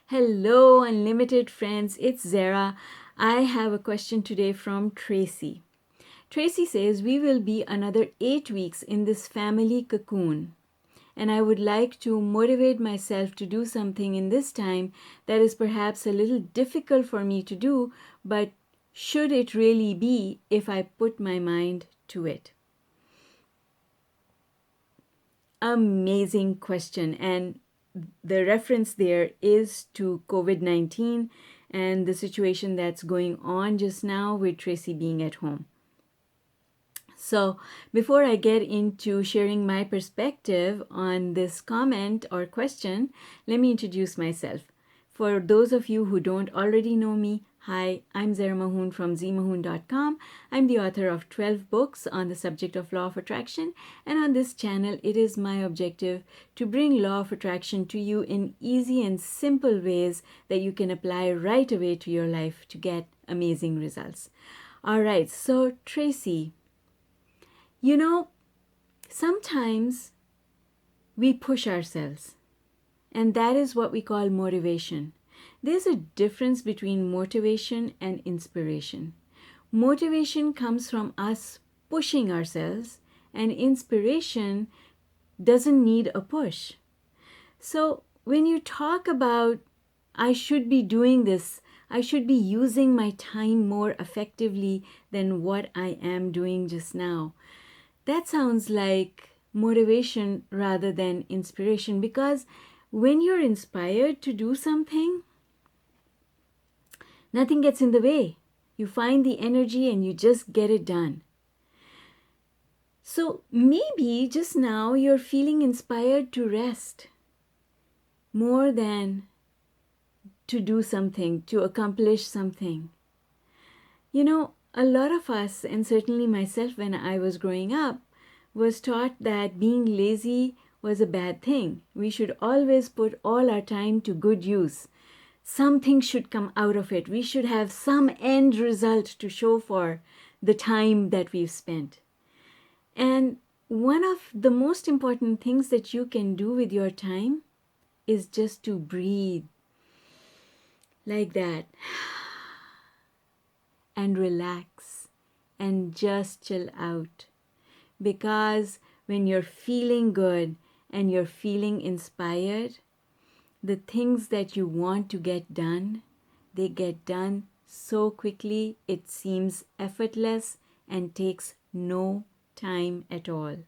Hello, unlimited friends. It's Zara. I have a question today from Tracey. Tracey says we will be another 8 weeks in this family cocoon, and I would like to motivate myself to do something in this time that is perhaps a little difficult for me to do, but should it really be if I put my mind to it? Amazing question. And the reference there is to COVID-19 and the situation that's going on just now with Tracey being at home. So, before I get into sharing my perspective on this comment or question, let me introduce myself. For those of you who don't already know me, hi, I'm ZMAHOON from ZMAHOON.com. I'm the author of 12 books on the subject of law of attraction, and on this channel, it is my objective to bring law of attraction to you in easy and simple ways that you can apply right away to your life to get amazing results. All right, so Tracey, sometimes we push ourselves, and that is what we call motivation. There's a difference between motivation and inspiration. Motivation comes from us pushing ourselves, and inspiration doesn't need a push. So when you talk about, I should be doing this, I should be using my time more effectively than what I am doing just now, that sounds like motivation rather than inspiration, because when you're inspired to do something, nothing gets in the way. You find the energy and you just get it done. So maybe just now you're feeling inspired to rest more than to do something, to accomplish something. A lot of us, and certainly myself when I was growing up, was taught that being lazy was a bad thing. We should always put all our time to good use. Something should come out of it. We should have some end result to show for the time that we've spent. And one of the most important things that you can do with your time is just to breathe like that and relax and just chill out. Because when you're feeling good and you're feeling inspired, the things that you want to get done, they get done so quickly, it seems effortless and takes no time at all.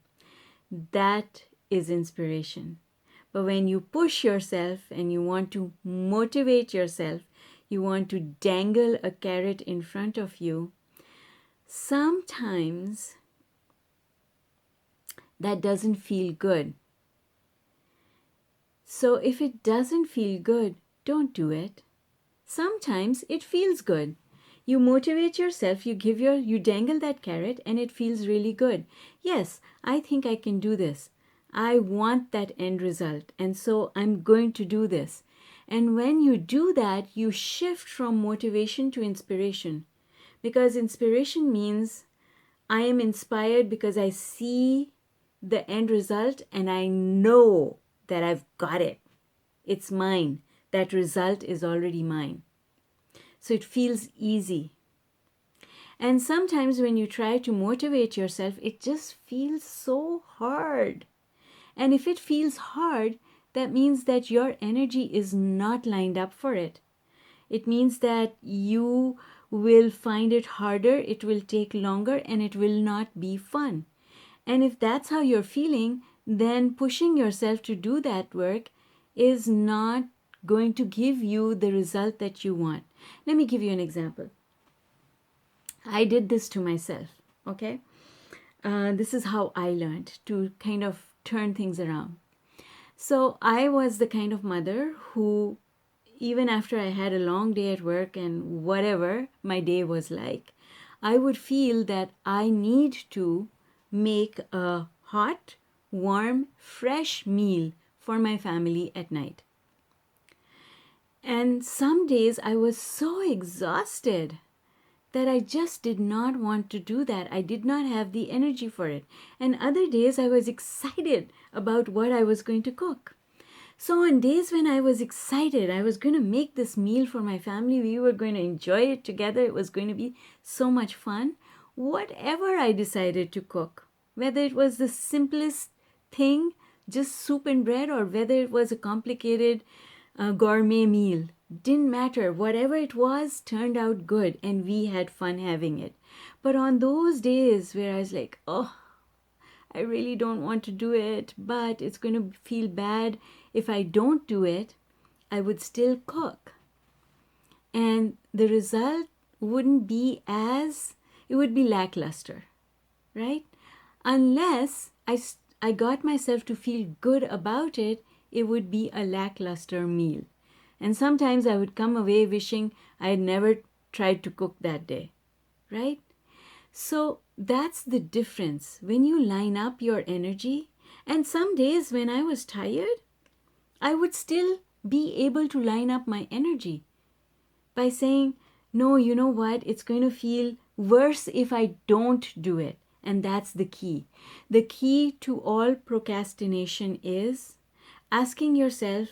That is inspiration. But when you push yourself and you want to motivate yourself, you want to dangle a carrot in front of you, sometimes that doesn't feel good. So if it doesn't feel good, don't do it. Sometimes it feels good. You motivate yourself, you dangle that carrot and it feels really good. Yes, I think I can do this. I want that end result, and so I'm going to do this. And when you do that, you shift from motivation to inspiration. Because inspiration means I am inspired because I see the end result and I know that I've got it. It's mine. That result is already mine. So it feels easy. And sometimes when you try to motivate yourself, it just feels so hard. And if it feels hard, that means that your energy is not lined up for it. It means that you will find it harder, it will take longer, and it will not be fun. And if that's how you're feeling, then pushing yourself to do that work is not going to give you the result that you want. Let me give you an example. I did this to myself, okay? This is how I learned to kind of turn things around. So I was the kind of mother who, even after I had a long day at work and whatever my day was like, I would feel that I need to make a hot, warm, fresh meal for my family at night. And some days I was so exhausted that I just did not want to do that. I did not have the energy for it. And other days I was excited about what I was going to cook. So on days when I was excited, I was going to make this meal for my family, we were going to enjoy it together, it was going to be so much fun. Whatever I decided to cook, whether it was the simplest thing, just soup and bread, or whether it was a complicated gourmet meal, didn't matter. Whatever it was turned out good and we had fun having it. But on those days where I was like, oh, I really don't want to do it, but it's going to feel bad if I don't do it, I would still cook. And the result wouldn't be it would be lackluster, right? Unless I got myself to feel good about it, it would be a lackluster meal. And sometimes I would come away wishing I had never tried to cook that day, right? So that's the difference when you line up your energy. And some days when I was tired, I would still be able to line up my energy by saying, no, you know what? It's going to feel worse if I don't do it. And that's the key. The key to all procrastination is asking yourself,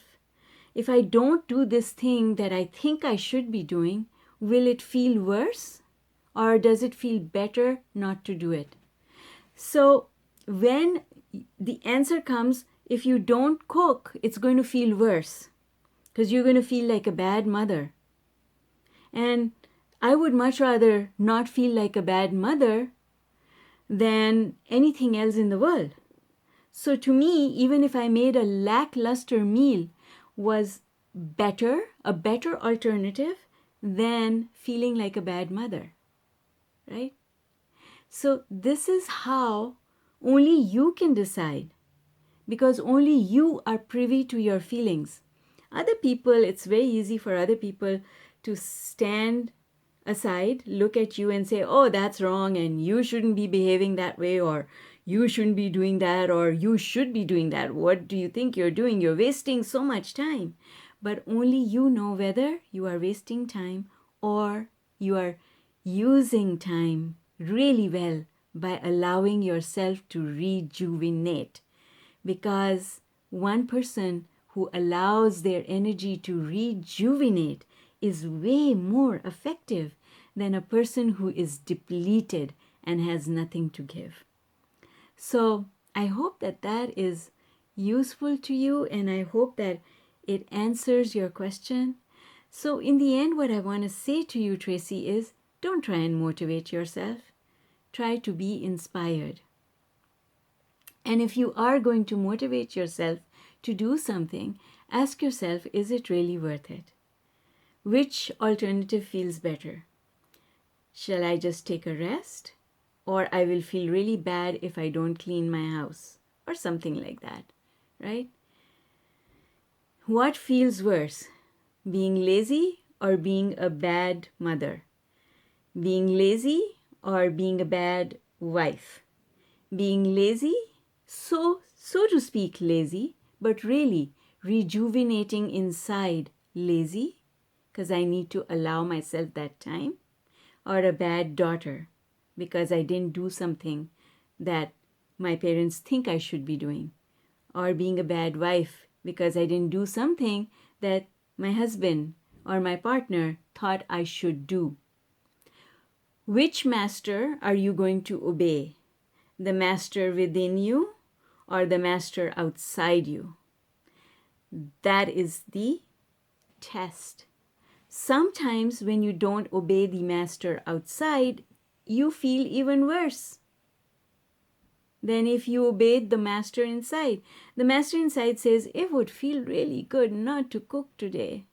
if I don't do this thing that I think I should be doing, will it feel worse? Or does it feel better not to do it? So when the answer comes, if you don't cook, it's going to feel worse because you're going to feel like a bad mother. And I would much rather not feel like a bad mother than anything else in the world. So to me, even if I made a lackluster meal, was a better alternative than feeling like a bad mother. Right? So this is how only you can decide, because only you are privy to your feelings. Other people, it's very easy for other people to stand aside, look at you and say, oh, that's wrong and you shouldn't be behaving that way, or you shouldn't be doing that, or you should be doing that. What do you think you're doing? You're wasting so much time. But only you know whether you are wasting time or you are using time really well by allowing yourself to rejuvenate. Because one person who allows their energy to rejuvenate is way more effective than a person who is depleted and has nothing to give. So I hope that is useful to you, and I hope that it answers your question. So in the end, what I want to say to you, Tracey, is don't try and motivate yourself. Try to be inspired. And if you are going to motivate yourself to do something, ask yourself, is it really worth it? Which alternative feels better? Shall I just take a rest? Or I will feel really bad if I don't clean my house, or something like that, right? What feels worse, being lazy or being a bad mother? Being lazy or being a bad wife? Being lazy, so to speak lazy, but really rejuvenating inside lazy, because I need to allow myself that time? Or a bad daughter, because I didn't do something that my parents think I should be doing? Or being a bad wife, because I didn't do something that my husband or my partner thought I should do? Which master are you going to obey? The master within you or the master outside you? That is the test. Sometimes when you don't obey the master outside, you feel even worse than if you obeyed the master inside. The master inside says, it would feel really good not to cook today.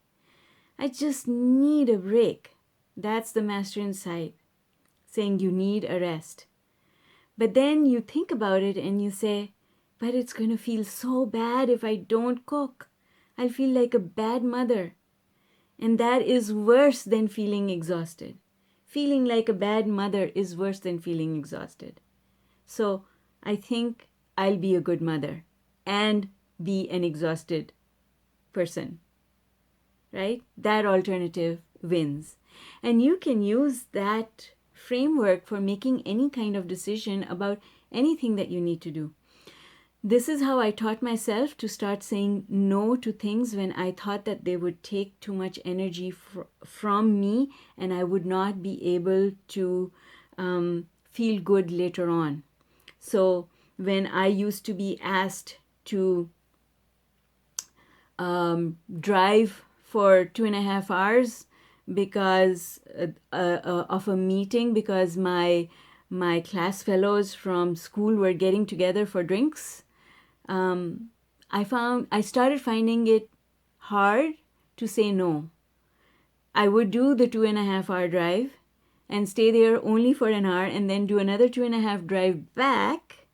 I just need a break. That's the master inside saying you need a rest. But then you think about it and you say, but it's going to feel so bad if I don't cook. I'll feel like a bad mother. And that is worse than feeling exhausted. Feeling like a bad mother is worse than feeling exhausted. So I think I'll be a good mother and be an exhausted person, right? That alternative wins. And you can use that framework for making any kind of decision about anything that you need to do. This is how I taught myself to start saying no to things when I thought that they would take too much energy from me and I would not be able to feel good later on. So when I used to be asked to drive for 2.5 hours because of a meeting, because my class fellows from school were getting together for drinks, I started finding it hard to say no. I would do the 2.5 hour drive and stay there only for an hour and then do another 2.5 drive back.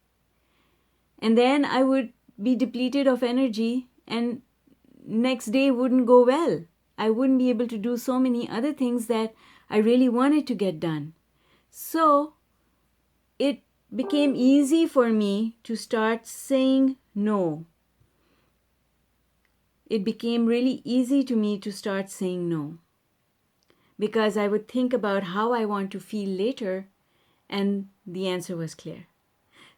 And then I would be depleted of energy and next day wouldn't go well. I wouldn't be able to do so many other things that I really wanted to get done. So it became easy for me to start saying no. It became really easy to me to start saying no, because I would think about how I want to feel later, and the answer was clear.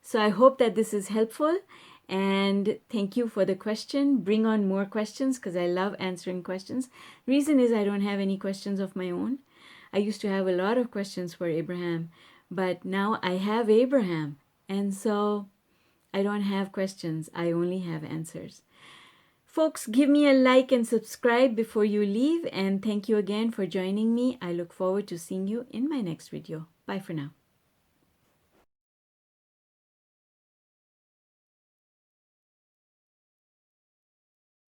So I hope that this is helpful, and thank you for the question. Bring on more questions because I love answering questions. Reason is I don't have any questions of my own. I used to have a lot of questions for Abraham, but now I have Abraham, and so I don't have questions. I only have answers. Folks, give me a like and subscribe before you leave, and thank you again for joining me. I look forward to seeing you in my next video. Bye for now.